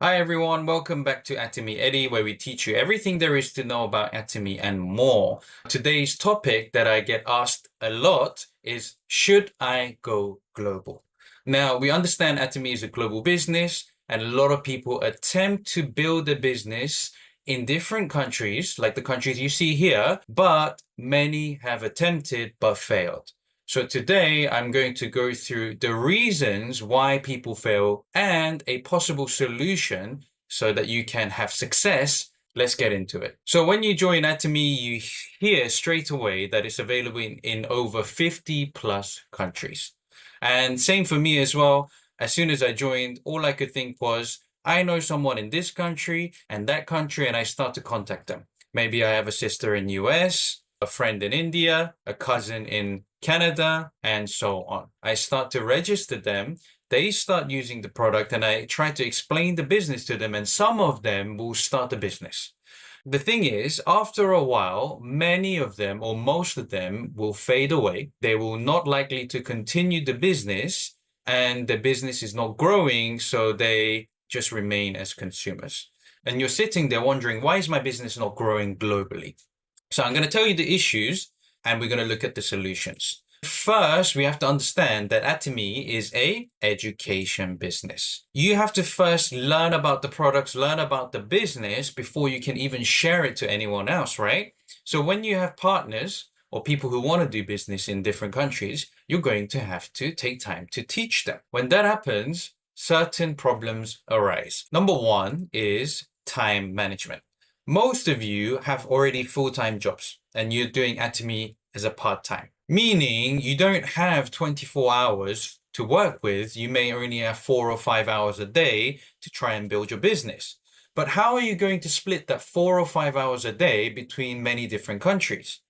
Hi everyone, welcome back to Atomy Eddie, where we teach you everything there is to know about Atomy and more. Today's topic that I get asked a lot is, should I go global? Now, we understand Atomy is a global business, and a lot of people attempt to build a business in different countries, like the countries you see here, but many have attempted but failed. So today I'm going to go through the reasons why people fail and a possible solution so that you can have success. Let's get into it. So when you join Atomy, you hear straight away that it's available in over 50 plus countries. And same for me as well. As soon as I joined, all I could think was, I know someone in this country and that country, and I start to contact them. Maybe I have a sister in US, a friend in India, a cousin in Canada, and so on. I start to register them. They start using the product, and I try to explain the business to them, and some of them will start a business. The thing is, after a while, many of them or most of them will fade away. They will not likely to continue the business, and the business is not growing, so they just remain as consumers. And you're sitting there wondering, why is my business not growing globally? So I'm going to tell you the issues and we're going to look at the solutions. First, we have to understand that Atomy is a education business. You have to first learn about the products, learn about the business before you can even share it to anyone else, right? So when you have partners or people who want to do business in different countries, you're going to have to take time to teach them. When that happens, certain problems arise. Number one is time management. Most of you have already full-time jobs and you're doing Atomy as a part-time, meaning you don't have 24 hours to work with. You may only have 4 or 5 hours a day to try and build your business. But how are you going to split that 4 or 5 hours a day between many different countries?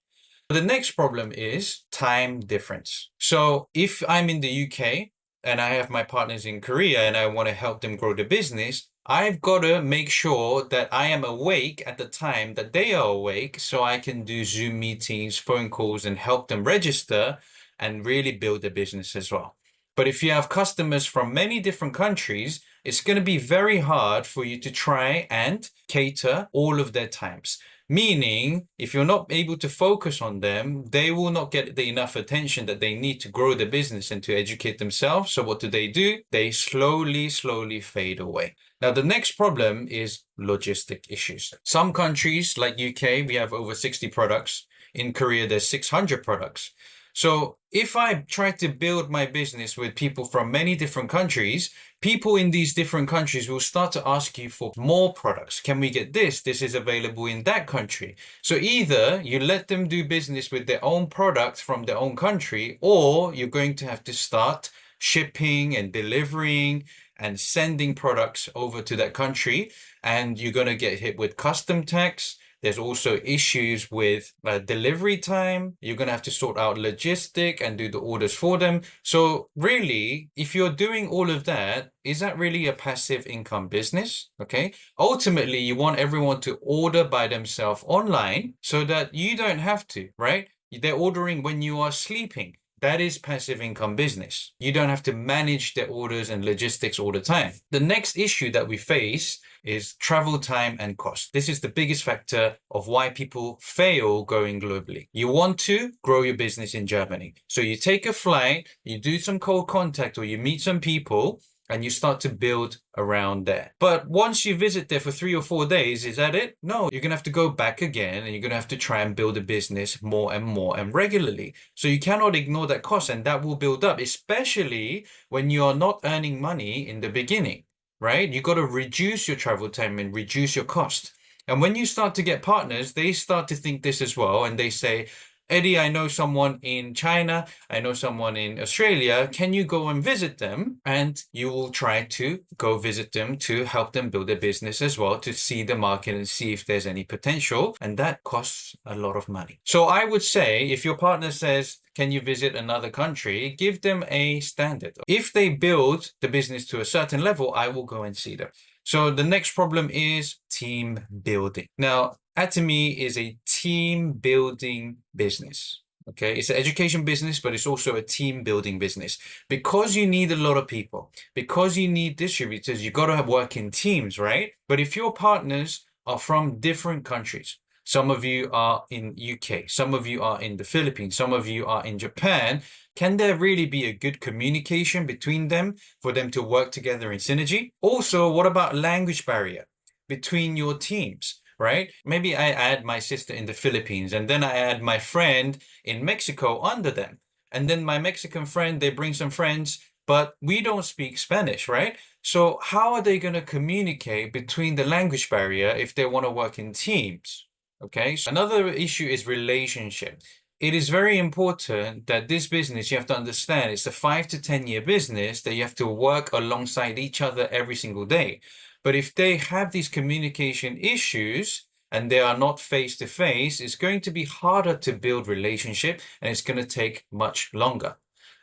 The next problem is time difference. So if I'm in the UK and I have my partners in Korea and I want to help them grow the business, I've got to make sure that I am awake at the time that they are awake so I can do Zoom meetings, phone calls, and help them register and really build the business as well. But if you have customers from many different countries, it's going to be very hard for you to try and cater all of their times. Meaning, if you're not able to focus on them, they will not get the enough attention that they need to grow the business and to educate themselves. So what do? They slowly fade away. Now, the next problem is logistic issues. Some countries like UK, we have over 60 products. In Korea, there's 600 products. So if I try to build my business with people from many different countries, people in these different countries will start to ask you for more products. Can we get this? This is available in that country. So either you let them do business with their own products from their own country, or you're going to have to start shipping and delivering and sending products over to that country. And you're going to get hit with custom tax. There's also issues with delivery time. You're going to have to sort out logistic and do the orders for them. So really, if you're doing all of that, is that really a passive income business? Okay. Ultimately, you want everyone to order by themselves online so that you don't have to, right? They're ordering when you are sleeping. That is passive income business. You don't have to manage their orders and logistics all the time. The next issue that we face is travel time and cost. This is the biggest factor of why people fail going globally. You want to grow your business in Germany. So you take a flight, you do some cold contact, or you meet some people, and you start to build around there. But once you visit there for 3 or 4 days, is that it? No, you're going to have to go back again and you're going to have to try and build a business more and regularly. So you cannot ignore that cost, and that will build up, especially when you are not earning money in the beginning, right? You got to reduce your travel time and reduce your cost. And when you start to get partners, they start to think this as well. And they say, Eddie, I know someone in China, I know someone in Australia. Can you go and visit them? And you will try to go visit them to help them build a business as well, to see the market and see if there's any potential. And that costs a lot of money. So I would say if your partner says, can you visit another country? Give them a standard. If they build the business to a certain level, I will go and see them. So the next problem is team building. Now, Atomy is a team building business. Okay, it's an education business, but it's also a team building business because you need a lot of people, because you need distributors, you got to have work in teams, right? But if your partners are from different countries, some of you are in UK, some of you are in the Philippines, some of you are in Japan, can there really be a good communication between them for them to work together in synergy? Also, what about language barrier between your teams? Right? Maybe I add my sister in the Philippines and then I add my friend in Mexico under them. And then my Mexican friend, they bring some friends, but we don't speak Spanish, right? So how are they going to communicate between the language barrier if they want to work in teams? Okay. So another issue is relationship. It is very important that this business, you have to understand, it's a 5 to 10 year business that you have to work alongside each other every single day. But if they have these communication issues, and they are not face to face, it's going to be harder to build relationship and it's going to take much longer.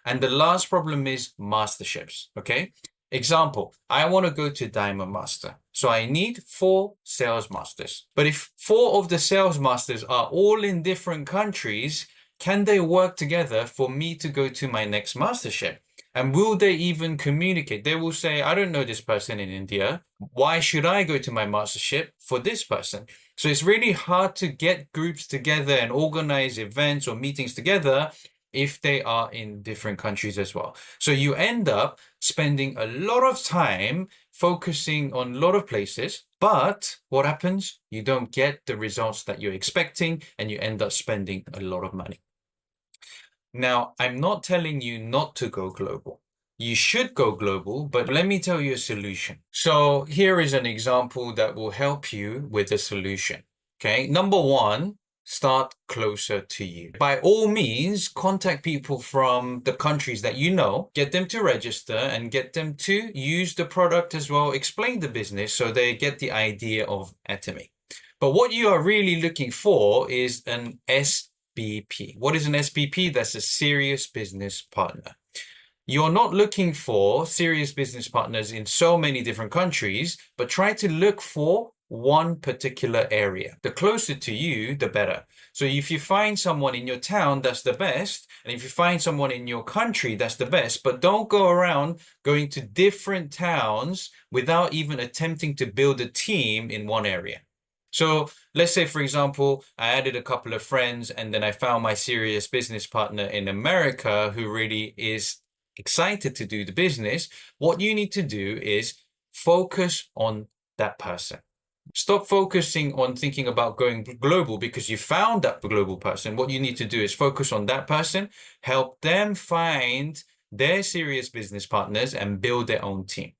And the last problem is masterships. Okay. Example, I want to go to Diamond Master. So I need 4 sales masters. But if 4 of the sales masters are all in different countries, can they work together for me to go to my next mastership? And will they even communicate? They will say, I don't know this person in India. Why should I go to my mastership for this person? So it's really hard to get groups together and organize events or meetings together if they are in different countries as well. So you end up spending a lot of time focusing on a lot of places, but what happens? You don't get the results that you're expecting and you end up spending a lot of money. Now, I'm not telling you not to go global. You should go global, but let me tell you a solution. So here is an example that will help you with a solution. Okay. Number one, start closer to you. By all means, contact people from the countries that you know, get them to register and get them to use the product as well, explain the business so they get the idea of Atomy. But what you are really looking for is an SBP. What is an SBP? That's a serious business partner. You're not looking for serious business partners in so many different countries, but try to look for one particular area. The closer to you, the better. So if you find someone in your town, that's the best. And if you find someone in your country, that's the best. But don't go around going to different towns without even attempting to build a team in one area. So let's say, for example, I added a couple of friends and then I found my serious business partner in America who really is excited to do the business. What you need to do is focus on that person. Stop focusing on thinking about going global because you found that global person. What you need to do is focus on that person, help them find their serious business partners and build their own team.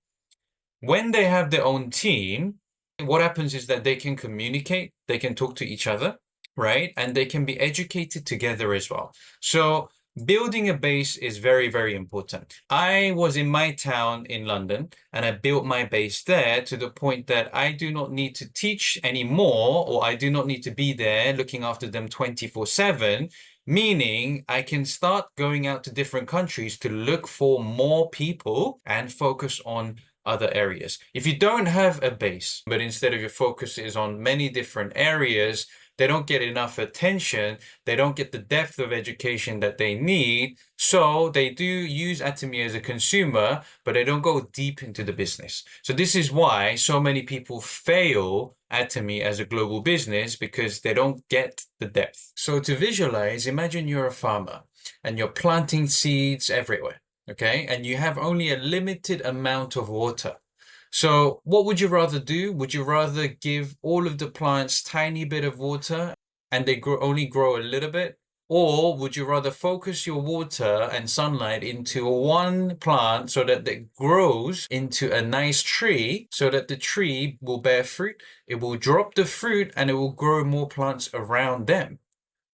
When they have their own team, what happens is that they can communicate, they can talk to each other, right? And they can be educated together as well. So building a base is very, very important. I was in my town in London and I built my base there to the point that I do not need to teach anymore, or I do not need to be there looking after them 24/7, meaning I can start going out to different countries to look for more people and focus on other areas. If you don't have a base, but instead of your focus is on many different areas, they don't get enough attention. They don't get the depth of education that they need. So they do use Atomy as a consumer, but they don't go deep into the business. So this is why so many people fail Atomy as a global business, because they don't get the depth. So to visualize, imagine you're a farmer and you're planting seeds everywhere. Okay, and you have only a limited amount of water. So what would you rather do? Would you rather give all of the plants tiny bit of water and they only grow a little bit? Or would you rather focus your water and sunlight into one plant so that it grows into a nice tree, so that the tree will bear fruit, it will drop the fruit and it will grow more plants around them?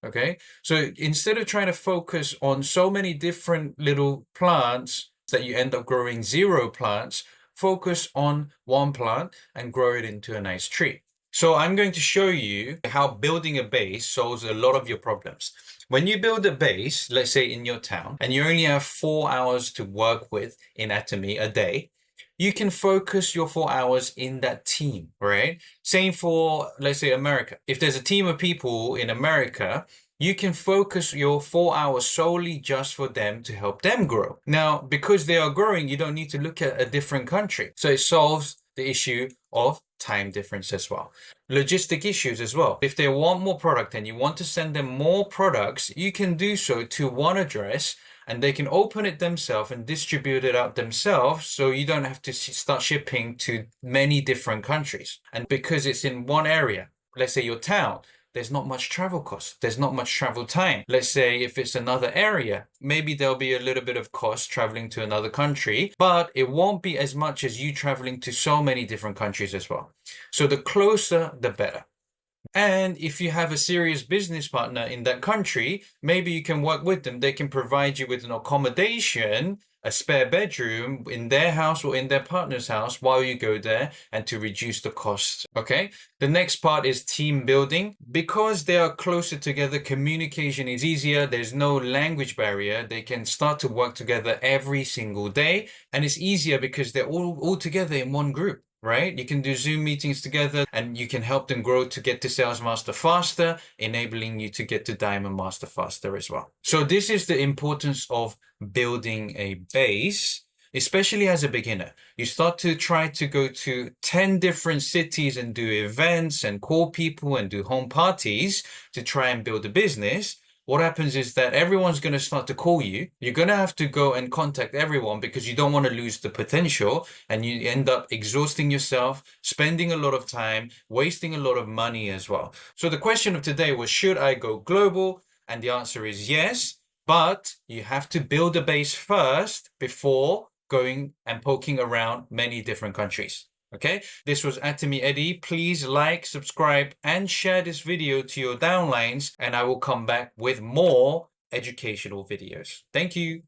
Okay, so instead of trying to focus on so many different little plants that you end up growing 0 plants, focus on one plant and grow it into a nice tree. So I'm going to show you how building a base solves a lot of your problems. When you build a base, let's say in your town, and you only have 4 hours to work with in Atomy a day, you can focus your 4 hours in that team, right? Same for, let's say, America. If there's a team of people in America, you can focus your 4 hours solely just for them to help them grow. Now, because they are growing, you don't need to look at a different country. So it solves the issue of time difference as well. Logistic issues as well. If they want more product and you want to send them more products, you can do so to one address and they can open it themselves and distribute it out themselves, so you don't have to start shipping to many different countries. And because it's in one area, let's say your town, there's not much travel cost. There's not much travel time. Let's say if it's another area, maybe there'll be a little bit of cost traveling to another country, but it won't be as much as you traveling to so many different countries as well. So the closer, the better. And if you have a serious business partner in that country, maybe you can work with them. They can provide you with an accommodation, a spare bedroom in their house or in their partner's house while you go there, and to reduce the costs. Okay. The next part is team building. Because they are closer together, communication is easier. There's no language barrier. They can start to work together every single day. And it's easier because they're all together in one group. Right? You can do Zoom meetings together and you can help them grow to get to Sales Master faster, enabling you to get to Diamond Master faster as well. So this is the importance of building a base, especially as a beginner. You start to try to go to 10 different cities and do events and call people and do home parties to try and build a business. What happens is that everyone's going to start to call you. You're going to have to go and contact everyone because you don't want to lose the potential, and you end up exhausting yourself, spending a lot of time, wasting a lot of money as well. So the question of today was, should I go global? And the answer is yes, but you have to build a base first before going and poking around many different countries. Okay, this was Atomy Eddie. Please like, subscribe, and share this video to your downlines, and I will come back with more educational videos. Thank you.